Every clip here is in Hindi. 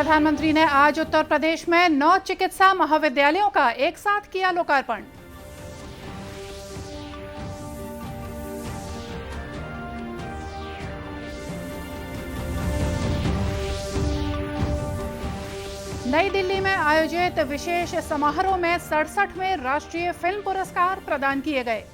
प्रधानमंत्री ने आज उत्तर प्रदेश में 9 चिकित्सा महाविद्यालयों का एक साथ किया लोकार्पण। नई दिल्ली में आयोजित विशेष समारोह में 67वें राष्ट्रीय फिल्म पुरस्कार प्रदान किए गए।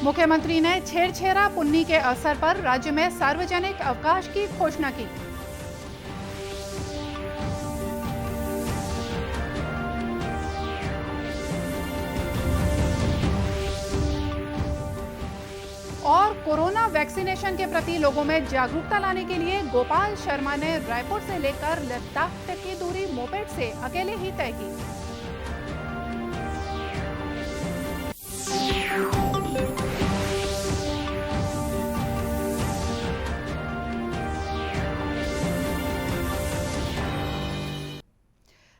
मुख्यमंत्री ने छेरछेरा पुन्नी के अवसर पर राज्य में सार्वजनिक अवकाश की घोषणा की। और कोरोना वैक्सीनेशन के प्रति लोगों में जागरूकता लाने के लिए गोपाल शर्मा ने रायपुर से लेकर लद्दाख तक की दूरी मोपेड से अकेले ही तय की।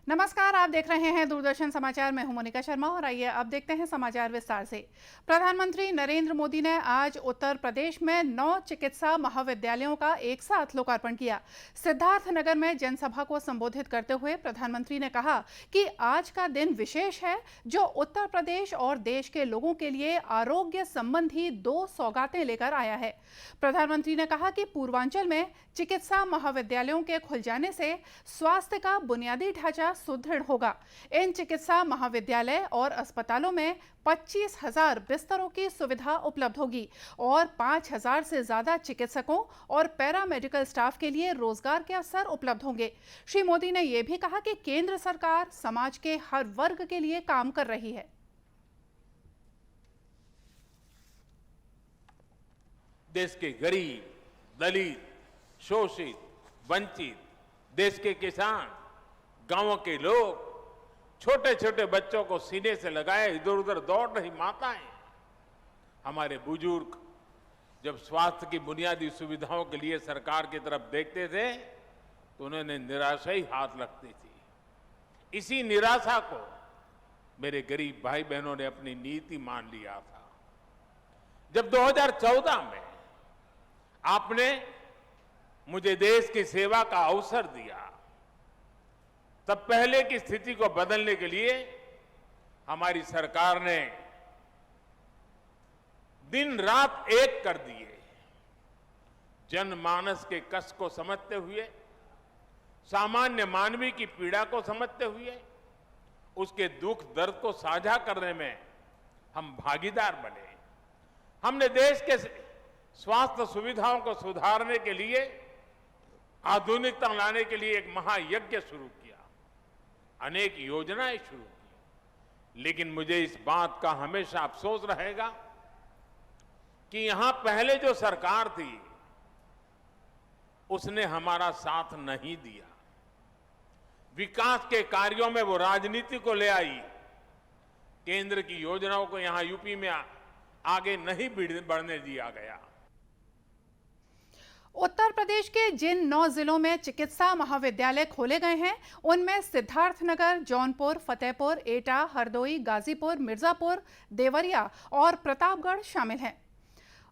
नमस्कार, आप देख रहे हैं दूरदर्शन समाचार। मैं हूं मोनिका शर्मा और आइए अब देखते हैं समाचार विस्तार से। प्रधानमंत्री नरेंद्र मोदी ने आज उत्तर प्रदेश में 9 चिकित्सा महाविद्यालयों का एक साथ लोकार्पण किया। सिद्धार्थनगर में जनसभा को संबोधित करते हुए प्रधानमंत्री ने कहा कि आज का दिन विशेष है, जो उत्तर प्रदेश और देश के लोगों के लिए आरोग्य संबंधी 2 सौगातें लेकर आया है। प्रधानमंत्री ने कहा कि पूर्वांचल में चिकित्सा महाविद्यालयों के खुल जाने से स्वास्थ्य का बुनियादी ढांचा सुदृढ़ होगा। इन चिकित्सा महाविद्यालय और अस्पतालों में 25,000 बिस्तरों की सुविधा उपलब्ध होगी और 5,000 से ज्यादा चिकित्सकों और पैरामेडिकल स्टाफ के लिए रोजगार के अवसर उपलब्ध होंगे। श्री मोदी ने यह भी कहा कि केंद्र सरकार समाज के हर वर्ग के लिए काम कर रही है। देश के गरीब, दलित, शोषित, वंचित, देश के किसान, गांवों के लोग, छोटे छोटे बच्चों को सीने से लगाए इधर उधर दौड़ रही माताएं, हमारे बुजुर्ग जब स्वास्थ्य की बुनियादी सुविधाओं के लिए सरकार की तरफ देखते थे तो उन्हें निराशा ही हाथ लगती थी। इसी निराशा को मेरे गरीब भाई बहनों ने अपनी नीति मान लिया था। जब 2014 में आपने मुझे देश की सेवा का अवसर दिया, तब पहले की स्थिति को बदलने के लिए हमारी सरकार ने दिन रात एक कर दिए। जनमानस के कष्ट को समझते हुए, सामान्य मानवी की पीड़ा को समझते हुए, उसके दुख दर्द को साझा करने में हम भागीदार बने। हमने देश के स्वास्थ्य सुविधाओं को सुधारने के लिए, आधुनिकता लाने के लिए एक महायज्ञ शुरू किया, अनेक योजनाएं शुरू की। लेकिन मुझे इस बात का हमेशा अफसोस रहेगा कि यहां पहले जो सरकार थी उसने हमारा साथ नहीं दिया। विकास के कार्यों में वो राजनीति को ले आई, केंद्र की योजनाओं को यहां यूपी में आगे नहीं बढ़ने दिया गया। उत्तर प्रदेश के जिन 9 जिलों में चिकित्सा महाविद्यालय खोले गए हैं, उनमें सिद्धार्थनगर, जौनपुर, फतेहपुर, एटा, हरदोई, गाजीपुर, मिर्जापुर, देवरिया और प्रतापगढ़ शामिल हैं।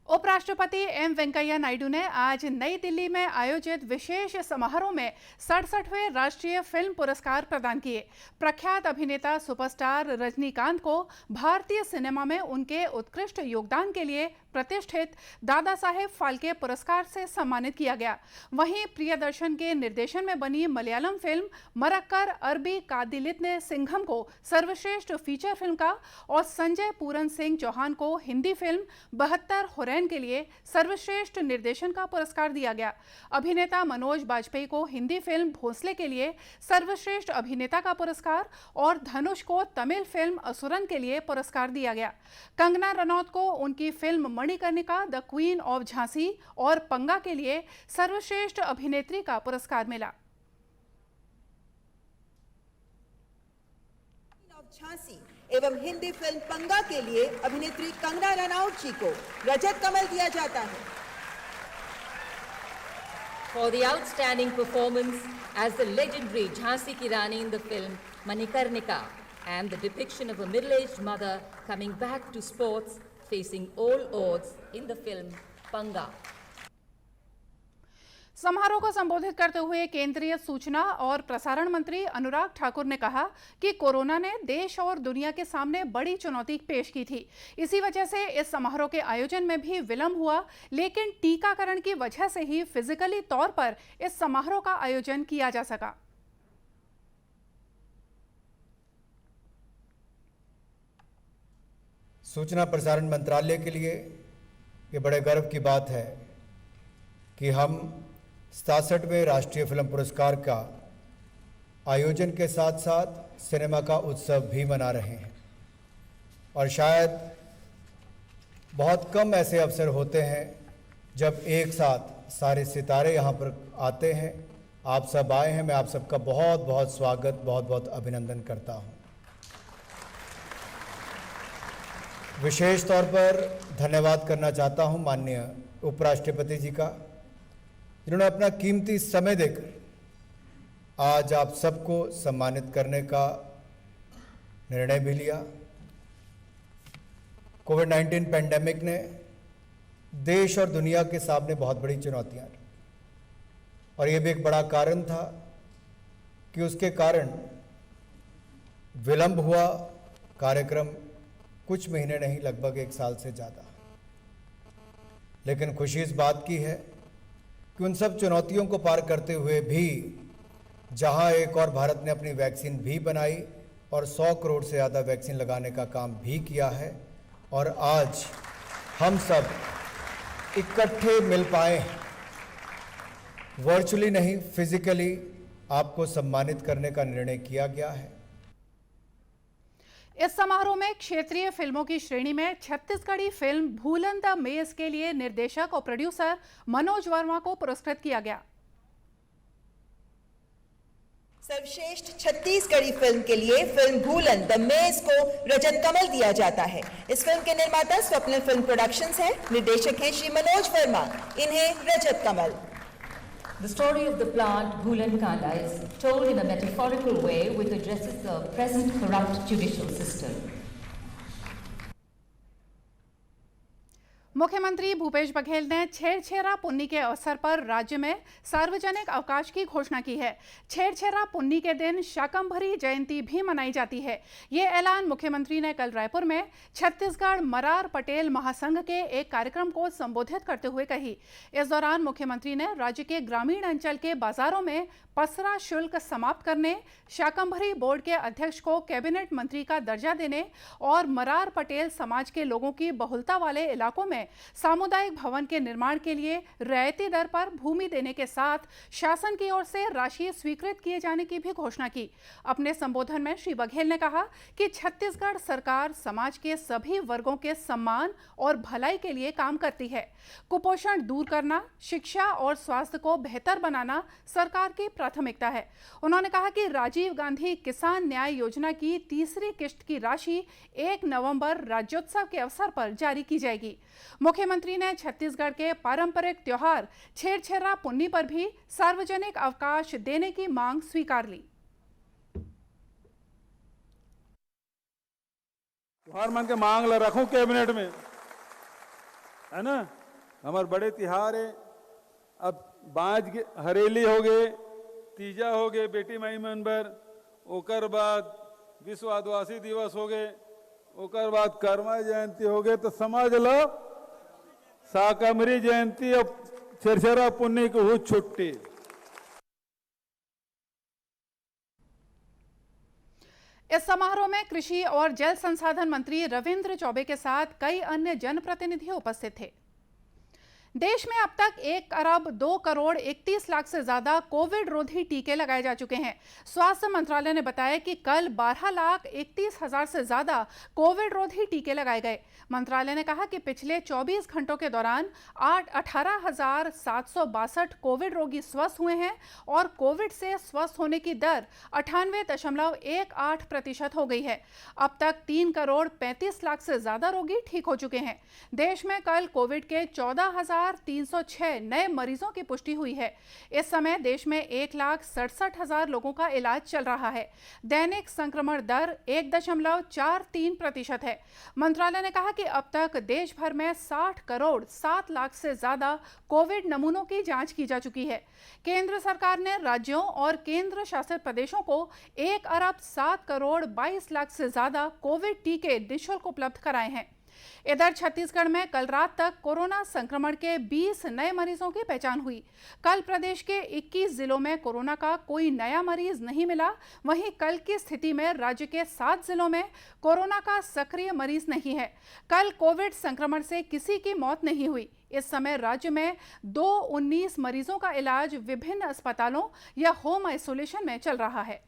उपराष्ट्रपति एम वेंकैया नायडू ने आज नई दिल्ली में आयोजित विशेष समारोह में 67वें राष्ट्रीय फिल्म पुरस्कार प्रदान किए। प्रख्यात अभिनेता सुपरस्टार रजनीकांत को भारतीय सिनेमा में उनके उत्कृष्ट योगदान के लिए प्रतिष्ठित दादा साहेब फाल्के पुरस्कार से सम्मानित किया गया। वहीं प्रियदर्शन के निर्देशन में बनी मलयालम फिल्म मरक्कर अरबी कादिलितने सिंघम को सर्वश्रेष्ठ फीचर फिल्म का और संजय पूरन सिंह चौहान को हिंदी फिल्म 72 हुरैन के लिए सर्वश्रेष्ठ निर्देशन का पुरस्कार दिया गया। अभिनेता मनोज बाजपेयी को हिंदी फिल्म भोसले के लिए सर्वश्रेष्ठ अभिनेता का पुरस्कार और धनुष को तमिल फिल्म असुरन के लिए पुरस्कार दिया गया। कंगना रनौत को उनकी film Manikarnika the queen of Jhansi और पंगा के लिए सर्वश्रेष्ठ अभिनेत्री का पुरस्कार मिला। झांसी एवं हिंदी फिल्म पंगा के लिए अभिनेत्री कंगना रनौत जी को रजत कमल दिया जाता है। For the outstanding performance as the legendary Jhansi Ki Rani in the film Manikarnika, and the depiction of a middle-aged mother coming back to sports, facing all odds in the film Panga. समारोह को संबोधित करते हुए केंद्रीय सूचना और प्रसारण मंत्री अनुराग ठाकुर ने कहा कि कोरोना ने देश और दुनिया के सामने बड़ी चुनौती पेश की थी। इसी वजह से इस समारोह के आयोजन में भी विलंब हुआ, लेकिन टीकाकरण की वजह से ही फिजिकली तौर पर इस समारोह का आयोजन किया जा सका। सूचना प्रसारण मंत्रालय के लिए ये बड़े गर्व की बात है कि हम 67वें राष्ट्रीय फिल्म पुरस्कार का आयोजन के साथ साथ सिनेमा का उत्सव भी मना रहे हैं। और शायद बहुत कम ऐसे अवसर होते हैं जब एक साथ सारे सितारे यहाँ पर आते हैं। आप सब आए हैं, मैं आप सबका बहुत बहुत स्वागत, बहुत बहुत अभिनंदन करता हूँ। विशेष तौर पर धन्यवाद करना चाहता हूँ माननीय उपराष्ट्रपति जी का, जिन्होंने अपना कीमती समय देकर आज आप सबको सम्मानित करने का निर्णय भी लिया। कोविड-19 पैंडेमिक ने देश और दुनिया के सामने बहुत बड़ी चुनौतियां ली और ये भी एक बड़ा कारण था कि उसके कारण विलंब हुआ कार्यक्रम, कुछ महीने नहीं, लगभग 1 साल से ज़्यादा। लेकिन खुशी इस बात की है कि उन सब चुनौतियों को पार करते हुए भी जहां एक और भारत ने अपनी वैक्सीन भी बनाई और 100 करोड़ से ज़्यादा वैक्सीन लगाने का काम भी किया है और आज हम सब इकट्ठे मिल पाए हैं, वर्चुअली नहीं फिजिकली आपको सम्मानित करने का निर्णय किया गया है। इस समारोह में क्षेत्रीय फिल्मों की श्रेणी में छत्तीसगढ़ी फिल्म भूलन द मेज के लिए निर्देशक और प्रोड्यूसर मनोज वर्मा को पुरस्कृत किया गया। सर्वश्रेष्ठ छत्तीसगढ़ी फिल्म के लिए फिल्म भूलन द मेज को रजत कमल दिया जाता है। इस फिल्म के निर्माता स्वप्निल फिल्म प्रोडक्शंस हैं, निर्देशक हैं श्री मनोज वर्मा, इन्हें रजत कमल। The story of the plant Bhulan Kanda is told in a metaphorical way which addresses the present corrupt judicial system. मुख्यमंत्री भूपेश बघेल ने छेरछेरा पुन्नी के अवसर पर राज्य में सार्वजनिक अवकाश की घोषणा की है। छेरछेरा पुन्नी के दिन शाकंभरी जयंती भी मनाई जाती है। ये ऐलान मुख्यमंत्री ने कल रायपुर में छत्तीसगढ़ मरार पटेल महासंघ के एक कार्यक्रम को संबोधित करते हुए कही। इस दौरान मुख्यमंत्री ने राज्य के ग्रामीण अंचल के बाजारों में पसरा शुल्क समाप्त करने, शाकंभरी बोर्ड के अध्यक्ष को कैबिनेट मंत्री का दर्जा देने और मरार पटेल समाज के लोगों की बहुलता वाले इलाकों में सामुदायिक भवन के निर्माण के लिए रियायती दर पर भूमि देने के साथ शासन की ओर से राशि स्वीकृत किए जाने की भी घोषणा की। अपने संबोधन में श्री बघेल ने कहा कि छत्तीसगढ़ सरकार समाज के सभी वर्गों के सम्मान और भलाई के लिए काम करती है। कुपोषण दूर करना, शिक्षा और स्वास्थ्य को बेहतर बनाना सरकार की प्राथमिकता है। उन्होंने कहा कि राजीव गांधी किसान न्याय योजना की तीसरी किश्त की राशि 1 नवंबर राज्योत्सव के अवसर पर जारी की जाएगी। मुख्यमंत्री ने छत्तीसगढ़ के पारंपरिक त्योहार छेरछेरा पुन्नी पर भी सार्वजनिक अवकाश देने की मांग स्वीकार ली। त्योहार मन के मांग ला रखूं कैबिनेट में, है ना। हमारे बड़े त्योहार है, अब बाज हरेली हो गए, तीजा हो गए बेटी माई मनबर, ओकर बाद विश्व आदिवासी दिवस हो गए, ओकर बाद कर्मा जयंती हो गए, तो समझ लो शाकंभरी जयंती और छेरछेरा पुन्नी को हुई छुट्टी। इस समारोह में कृषि और जल संसाधन मंत्री रविंद्र चौबे के साथ कई अन्य जनप्रतिनिधि उपस्थित थे। देश में अब तक 1 अरब 2 करोड़ 31 लाख से ज्यादा कोविड रोधी टीके लगाए जा चुके हैं। स्वास्थ्य मंत्रालय ने बताया कि कल 12 लाख 31 हजार से ज्यादा कोविड रोधी टीके लगाए गए। मंत्रालय ने कहा कि पिछले 24 घंटों के दौरान 18,762 कोविड रोगी स्वस्थ हुए हैं और कोविड से स्वस्थ होने की दर 98.18% हो गई है। अब तक 3 करोड़ 35 लाख से ज्यादा रोगी ठीक हो चुके हैं। देश में कल कोविड के 14,000 10,306 नए मरीजों की पुष्टि हुई है। इस समय देश में 1,67,000 लोगों का इलाज चल रहा है। दैनिक संक्रमण दर 1.43% है। मंत्रालय ने कहा कि अब तक देश भर में 60 करोड़ 7 लाख से ज्यादा कोविड नमूनों की जांच की जा चुकी है। केंद्र सरकार ने राज्यों और केंद्र शासित प्रदेशों को 1 अरब 7 करोड़ 22 लाख से ज्यादा कोविड टीके निःशुल्क उपलब्ध कराए हैं। इधर छत्तीसगढ़ में कल रात तक कोरोना संक्रमण के 20 नए मरीजों की पहचान हुई। कल प्रदेश के 21 जिलों में कोरोना का कोई नया मरीज नहीं मिला। वहीं कल की स्थिति में राज्य के 7 जिलों में कोरोना का सक्रिय मरीज नहीं है। कल कोविड संक्रमण से किसी की मौत नहीं हुई। इस समय राज्य में 19 मरीजों का इलाज विभिन्न अस्पतालों या होम आइसोलेशन में चल रहा है।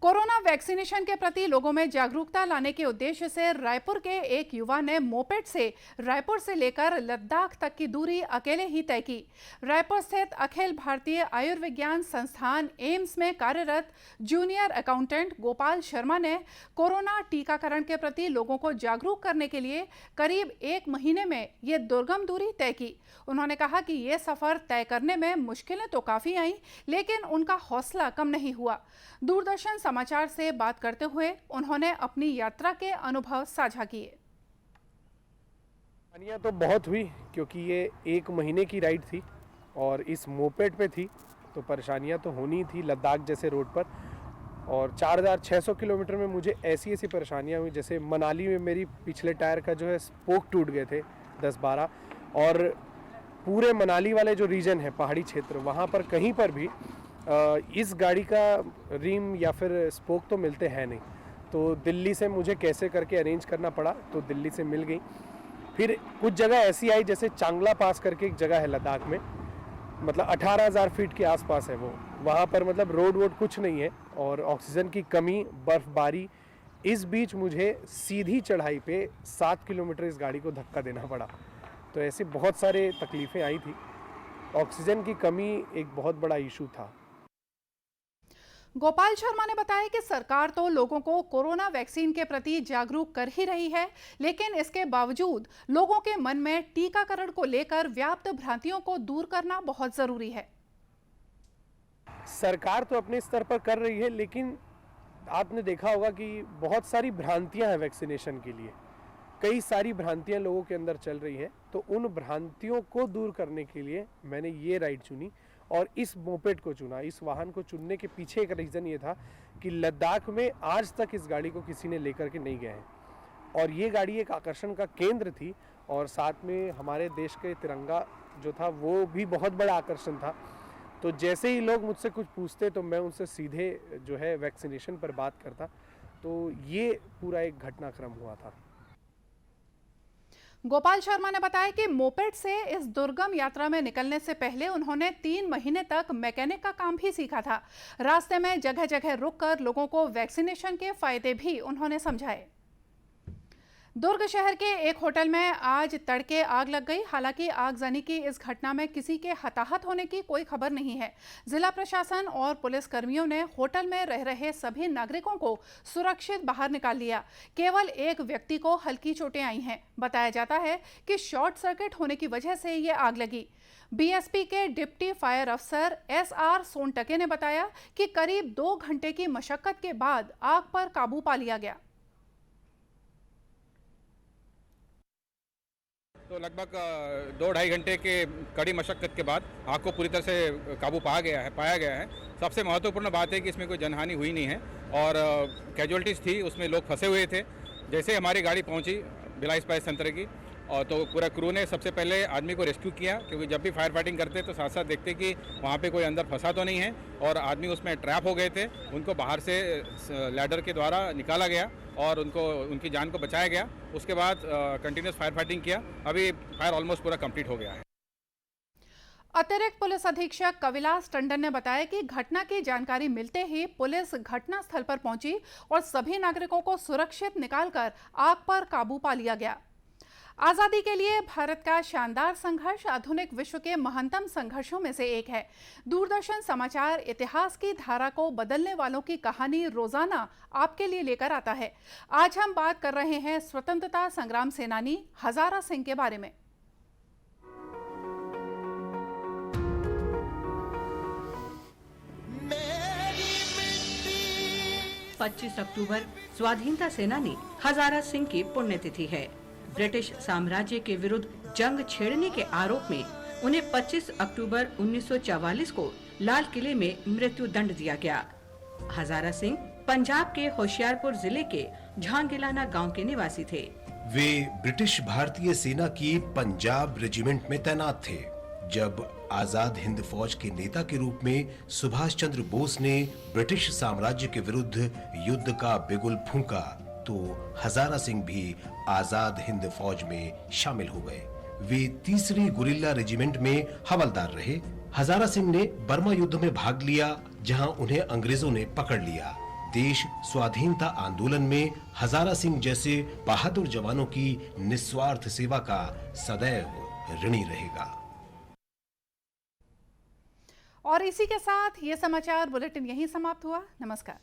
कोरोना वैक्सीनेशन के प्रति लोगों में जागरूकता लाने के उद्देश्य से रायपुर के एक युवा ने मोपेड से रायपुर से लेकर लद्दाख तक की दूरी अकेले ही तय की। रायपुर स्थित अखिल भारतीय आयुर्विज्ञान संस्थान एम्स में कार्यरत जूनियर अकाउंटेंट गोपाल शर्मा ने कोरोना टीकाकरण के प्रति लोगों को जागरूक करने के लिए करीब 1 महीने में ये दुर्गम दूरी तय की। उन्होंने कहा कि ये सफर तय करने में मुश्किलें तो काफी आईं, लेकिन उनका हौसला कम नहीं हुआ। दूरदर्शन समाचार से बात करते हुए उन्होंने अपनी यात्रा के अनुभव साझा किए। परेशानियाँ तो बहुत हुई क्योंकि ये 1 महीने की राइड थी और इस मोपेड पे थी, तो परेशानियाँ तो होनी थी लद्दाख जैसे रोड पर। और 4,600 किलोमीटर में मुझे ऐसी परेशानियाँ हुई, जैसे मनाली में मेरी पिछले टायर का जो है स्पोक टूट गए थे 10-12, और पूरे मनाली वाले जो रीजन है पहाड़ी क्षेत्र, वहाँ पर कहीं पर भी इस गाड़ी का रिम या फिर स्पोक तो मिलते हैं नहीं। तो दिल्ली से मुझे कैसे करके अरेंज करना पड़ा, तो दिल्ली से मिल गई। फिर कुछ जगह ऐसी आई, जैसे चांगला पास करके एक जगह है लद्दाख में, मतलब 18,000 फीट के आसपास है वो। वहाँ पर मतलब रोड वोड कुछ नहीं है और ऑक्सीजन की कमी, बर्फबारी। इस बीच मुझे सीधी चढ़ाई पे 7 किलोमीटर इस गाड़ी को धक्का देना पड़ा। तो ऐसे बहुत सारे तकलीफ़ें आई थी। ऑक्सीजन की कमी एक बहुत बड़ा इशू था। गोपाल शर्मा ने बताया कि सरकार तो लोगों को कोरोना वैक्सीन के प्रति जागरूक कर ही रही है, लेकिन इसके बावजूद लोगों के मन में टीकाकरण को लेकर व्याप्त भ्रांतियों को दूर करना बहुत जरूरी है। सरकार तो अपने स्तर पर कर रही है, लेकिन आपने देखा होगा कि बहुत सारी भ्रांतियां हैं वैक्सीनेशन के लिए। कई सारी भ्रांतियां लोगों के अंदर चल रही हैं, तो उन भ्रांतियों को दूर करने के लिए मैंने ये राइड चुनी और इस मोपेड को चुना। इस वाहन को चुनने के पीछे एक रीज़न ये था कि लद्दाख में आज तक इस गाड़ी को किसी ने लेकर के नहीं गए हैं और ये गाड़ी एक आकर्षण का केंद्र थी। और साथ में हमारे देश के तिरंगा जो था वो भी बहुत बड़ा आकर्षण था। तो जैसे ही लोग मुझसे कुछ पूछते तो मैं उनसे सीधे जो है वैक्सीनेशन पर बात करता। तो ये पूरा एक घटनाक्रम हुआ था। गोपाल शर्मा ने बताया कि मोपेड से इस दुर्गम यात्रा में निकलने से पहले उन्होंने 3 महीने तक मैकेनिक का काम भी सीखा था। रास्ते में जगह जगह रुककर लोगों को वैक्सीनेशन के फायदे भी उन्होंने समझाए। दुर्ग शहर के एक होटल में आज तड़के आग लग गई। हालांकि आगजनी की इस घटना में किसी के हताहत होने की कोई खबर नहीं है। जिला प्रशासन और पुलिस कर्मियों ने होटल में रह रहे सभी नागरिकों को सुरक्षित बाहर निकाल लिया। केवल एक व्यक्ति को हल्की चोटें आई हैं। बताया जाता है कि शॉर्ट सर्किट होने की वजह से ये आग लगी। बीएसपी के डिप्टी फायर अफसर SR सोनटके ने बताया कि करीब 2 घंटे की मशक्कत के बाद आग पर काबू पा लिया गया। तो लगभग 2-2.5 घंटे के कड़ी मशक्कत के बाद आग को पूरी तरह से काबू पाया गया है। सबसे महत्वपूर्ण बात है कि इसमें कोई जनहानि हुई नहीं है और कैजुअलिटीज़ थी, उसमें लोग फंसे हुए थे। जैसे हमारी गाड़ी पहुंची भिलाई स्पाइस सेंटर की, और तो पूरा क्रू ने सबसे पहले आदमी को रेस्क्यू किया, क्योंकि जब भी फायर फाइटिंग करते तो साथ साथ देखते कि वहाँ पे कोई अंदर फंसा तो नहीं है, और आदमी उसमें ट्रैप हो गए थे। उनको बाहर से लैडर के द्वारा निकाला गया और उनकी जान को बचाया गया। उसके बाद कंटिन्यूस फायर फाइटिंग किया। अभी फायर ऑलमोस्ट पूरा कंप्लीट हो गया है। अतिरिक्त पुलिस अधीक्षक कविलास टंडन ने बताया कि घटना की जानकारी मिलते ही पुलिस घटनास्थल पर पहुंची और सभी नागरिकों को सुरक्षित निकालकर आग पर काबू पा लिया गया। आजादी के लिए भारत का शानदार संघर्ष आधुनिक विश्व के महानतम संघर्षों में से एक है। दूरदर्शन समाचार इतिहास की धारा को बदलने वालों की कहानी रोजाना आपके लिए लेकर आता है। आज हम बात कर रहे हैं स्वतंत्रता संग्राम सेनानी हजारा सिंह के बारे में। 25 अक्टूबर स्वाधीनता सेनानी हजारा सिंह की पुण्यतिथि है। ब्रिटिश साम्राज्य के विरुद्ध जंग छेड़ने के आरोप में उन्हें 25 अक्टूबर 1944 को लाल किले में मृत्यु दंड दिया गया। हजारा सिंह पंजाब के होशियारपुर जिले के झांगिलाना गांव के निवासी थे। वे ब्रिटिश भारतीय सेना की पंजाब रेजिमेंट में तैनात थे। जब आजाद हिंद फौज के नेता के रूप में सुभाष चंद्र बोस ने ब्रिटिश साम्राज्य के विरुद्ध युद्ध का बिगुल फूंका, तो हजारा सिंह भी आजाद हिंद फौज में शामिल हो गए। वे 3री गुरिल्ला रेजिमेंट में हवलदार रहे। हजारा सिंह ने बर्मा युद्ध में भाग लिया, जहां उन्हें अंग्रेजों ने पकड़ लिया। देश स्वाधीनता आंदोलन में हजारा सिंह जैसे बहादुर जवानों की निस्वार्थ सेवा का सदैव ऋणी रहेगा। और इसी के साथ ये समाचार बुलेटिन यहीं समाप्त हुआ। नमस्कार।